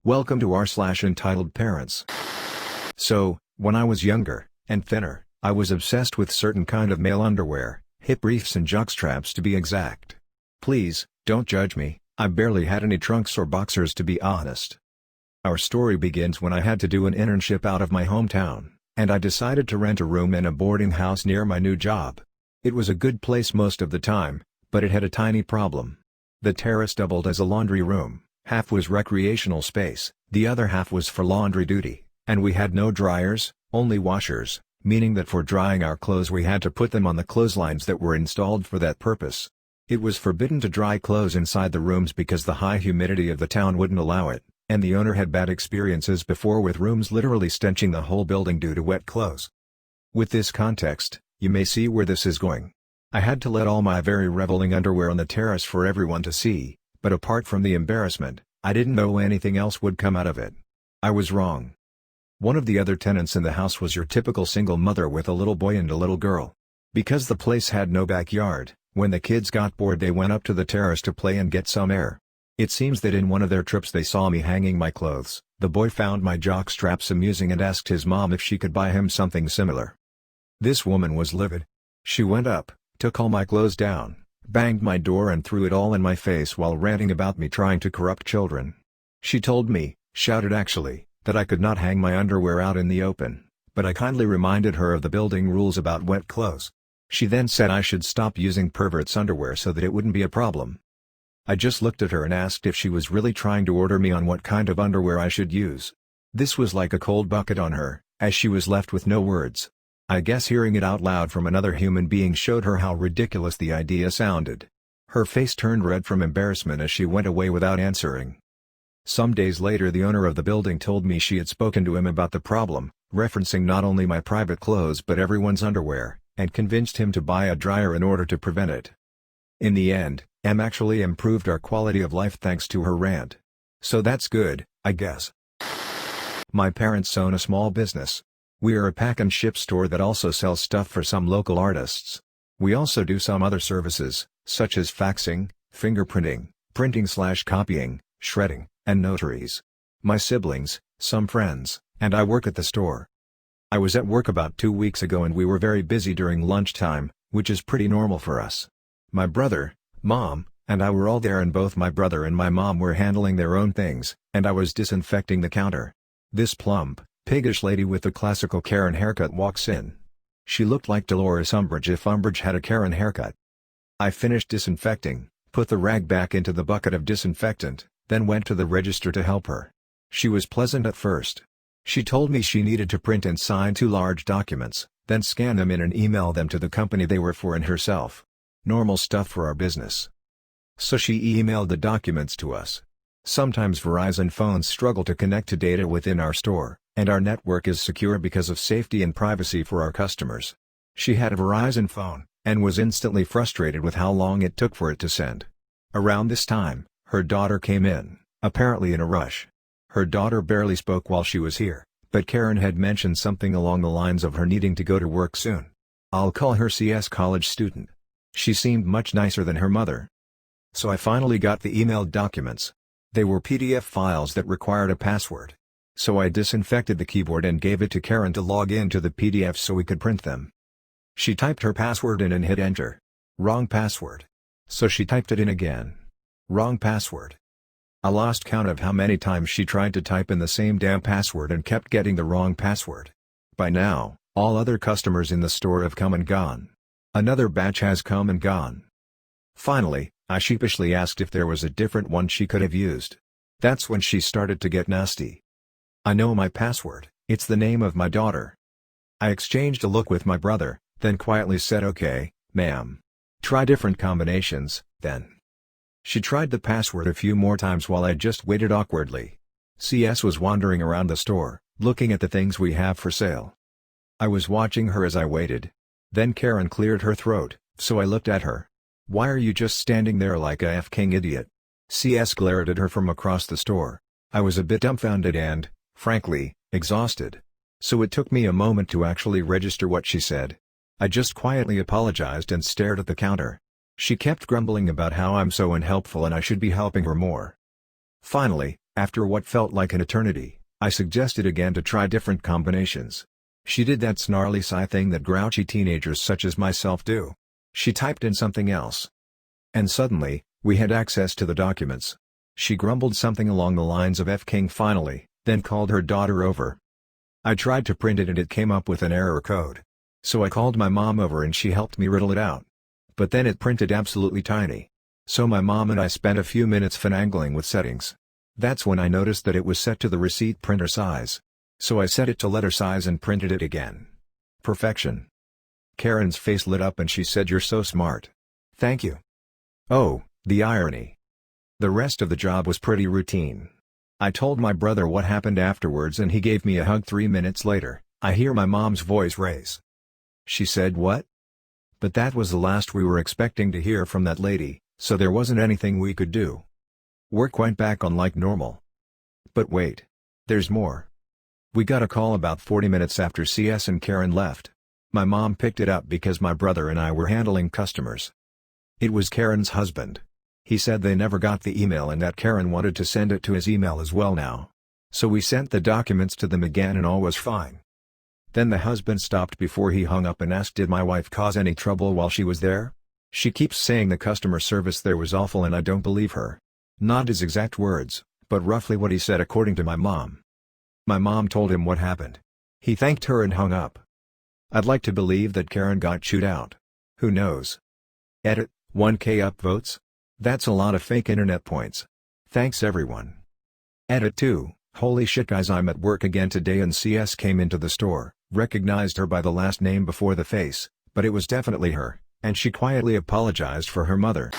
Welcome to r/entitled parents. So, when I was younger, and thinner, I was obsessed with certain kind of male underwear, hip briefs and jockstraps to be exact. Please, don't judge me, I barely had any trunks or boxers to be honest. Our story begins when I had to do an internship out of my hometown, and I decided to rent a room in a boarding house near my new job. It was a good place most of the time, but it had a tiny problem. The terrace doubled as a laundry room. Half was recreational space, the other half was for laundry duty, and we had no dryers, only washers, meaning that for drying our clothes we had to put them on the clotheslines that were installed for that purpose. It was forbidden to dry clothes inside the rooms because the high humidity of the town wouldn't allow it, and the owner had bad experiences before with rooms literally stenching the whole building due to wet clothes. With this context, you may see where this is going. I had to let all my very reveling underwear on the terrace for everyone to see. But apart from the embarrassment, I didn't know anything else would come out of it. I was wrong. One of the other tenants in the house was your typical single mother with a little boy and a little girl. Because the place had no backyard, when the kids got bored they went up to the terrace to play and get some air. It seems that in one of their trips they saw me hanging my clothes. The boy found my jock straps amusing and asked his mom if she could buy him something similar. This woman was livid. She went up, took all my clothes down, banged my door and threw it all in my face while ranting about me trying to corrupt children. She told me, shouted actually, that I could not hang my underwear out in the open, but I kindly reminded her of the building rules about wet clothes. She then said I should stop using perverts' underwear so that it wouldn't be a problem. I just looked at her and asked if she was really trying to order me on what kind of underwear I should use. This was like a cold bucket on her, as she was left with no words. I guess hearing it out loud from another human being showed her how ridiculous the idea sounded. Her face turned red from embarrassment as she went away without answering. Some days later the owner of the building told me she had spoken to him about the problem, referencing not only my private clothes but everyone's underwear, and convinced him to buy a dryer in order to prevent it. In the end, M actually improved our quality of life thanks to her rant. So that's good, I guess. My parents own a small business. We are a pack and ship store that also sells stuff for some local artists. We also do some other services, such as faxing, fingerprinting, printing/copying, shredding, and notaries. My siblings, some friends, and I work at the store. I was at work about 2 weeks ago and we were very busy during lunchtime, which is pretty normal for us. My brother, mom, and I were all there and both my brother and my mom were handling their own things, and I was disinfecting the counter. This plump, piggish lady with the classical Karen haircut walks in. She looked like Dolores Umbridge if Umbridge had a Karen haircut. I finished disinfecting, put the rag back into the bucket of disinfectant, then went to the register to help her. She was pleasant at first. She told me she needed to print and sign 2 large documents, then scan them in and email them to the company they were for and herself. Normal stuff for our business. So she emailed the documents to us. Sometimes Verizon phones struggle to connect to data within our store, and our network is secure because of safety and privacy for our customers. She had a Verizon phone, and was instantly frustrated with how long it took for it to send. Around this time, her daughter came in, apparently in a rush. Her daughter barely spoke while she was here, but Karen had mentioned something along the lines of her needing to go to work soon. I'll call her CS college student. She seemed much nicer than her mother. So I finally got the emailed documents. They were PDF files that required a password. So I disinfected the keyboard and gave it to Karen to log into the PDFs so we could print them. She typed her password in and hit enter. Wrong password. So she typed it in again. Wrong password. I lost count of how many times she tried to type in the same damn password and kept getting the wrong password. By now, all other customers in the store have come and gone. Another batch has come and gone. Finally, I sheepishly asked if there was a different one she could have used. That's when she started to get nasty. I know my password, it's the name of my daughter. I exchanged a look with my brother, then quietly said okay, ma'am. Try different combinations, then. She tried the password a few more times while I just waited awkwardly. CS was wandering around the store, looking at the things we have for sale. I was watching her as I waited. Then Karen cleared her throat, so I looked at her. Why are you just standing there like a f-king idiot? CS glared at her from across the store. I was a bit dumbfounded and, frankly, exhausted. So it took me a moment to actually register what she said. I just quietly apologized and stared at the counter. She kept grumbling about how I'm so unhelpful and I should be helping her more. Finally, After what felt like an eternity, I suggested again to try different combinations. She did that snarly sigh thing that grouchy teenagers such as myself do. She typed in something else. And suddenly, we had access to the documents. She grumbled something along the lines of F-King finally, then called her daughter over. I tried to print it and it came up with an error code. So I called my mom over and she helped me riddle it out. But then it printed absolutely tiny. So my mom and I spent a few minutes finagling with settings. That's when I noticed that it was set to the receipt printer size. So I set it to letter size and printed it again. Perfection. Karen's face lit up and she said, "You're so smart. Thank you." Oh, the irony. The rest of the job was pretty routine. I told my brother what happened afterwards and he gave me a hug. 3 minutes later, I hear my mom's voice raise. She said, "What?" But that was the last we were expecting to hear from that lady, so there wasn't anything we could do. Work went back on like normal. But wait. There's more. We got a call about 40 minutes after CS and Karen left. My mom picked it up because my brother and I were handling customers. It was Karen's husband. He said they never got the email and that Karen wanted to send it to his email as well now. So we sent the documents to them again and all was fine. Then the husband stopped before he hung up and asked, "Did my wife cause any trouble while she was there? She keeps saying the customer service there was awful and I don't believe her." Not his exact words, but roughly what he said according to my mom. My mom told him what happened. He thanked her and hung up. I'd like to believe that Karen got chewed out. Who knows? Edit, 1K upvotes? That's a lot of fake internet points. Thanks everyone. Edit 2, holy shit guys, I'm at work again today and CS came into the store, recognized her by the last name before the face, but it was definitely her, and she quietly apologized for her mother.